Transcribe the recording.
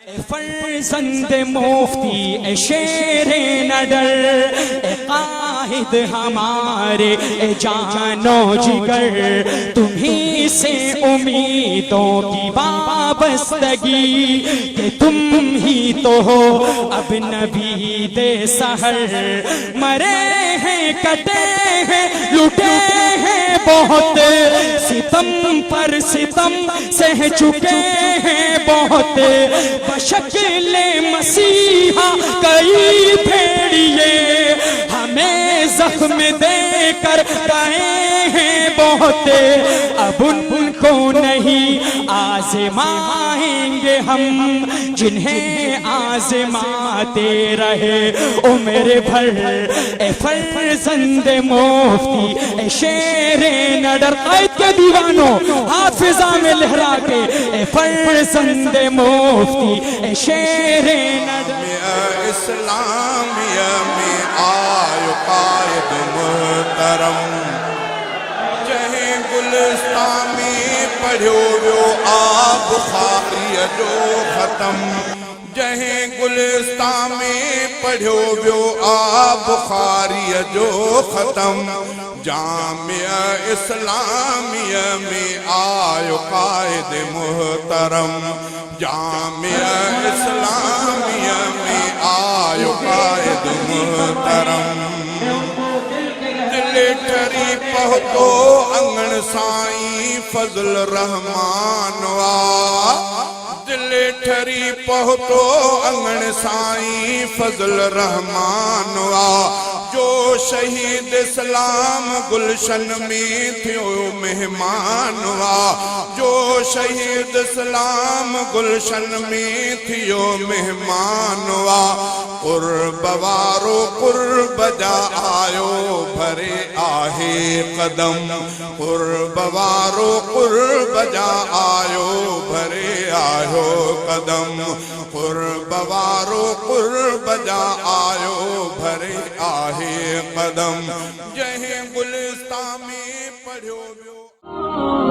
اے فرزند مفتی اے شیر نڈر اے قائد ہمارے اے جان و جگر، تمہیں سے امیدوں کی وابستگی کہ تم ہی تو ہو اب نبی دے سحر، مرے ہیں کٹے ہیں لٹے ہیں بہت، ستم پر ستم سہ چکے ہیں بہت، بشکل مسیحا کئی بھیڑیے ہمیں زخم دے کر گئے ہیں بہت، اب ان کو نہیں آزمائیں گے ہم جنہیں آزماتے رہے عمر بھر، اے فرزند مفتی اے شیر نڈر، قائد کے دیوانوں حافظہ میں لہرا کے، اے فرزند مفتی اے شیر نڈر، اسلامیہ میں آئے قائد محترم، جہیں گلستان میں پڑھو وہ آب خاریہ جو ختم، جہیں گلستان میں پڑھو وہ آب خاریہ جو ختم، جامعہ اسلامیہ میں آئے قائد محترم، جامعہ اسلامیہ میں آئے قائد محترم، دل ٹھری پہتو انگن سائیں فضل رحمان وا، دل ٹھری پہتو انگن سائیں فضل رحمان وا، جو شہید اسلام گلشن میں تھیو مہمان وا، جو شہید اسلام گلشن میں تھیو مہمان وا، قرب وارو قرب جا آیو بھرے آہے قدم، قرب وارو قرب جا آیو بھرے آہو قدم، قرب وارو قرب جا آیو بھرے آہے قدم، جہیں گلستان میں پڑھو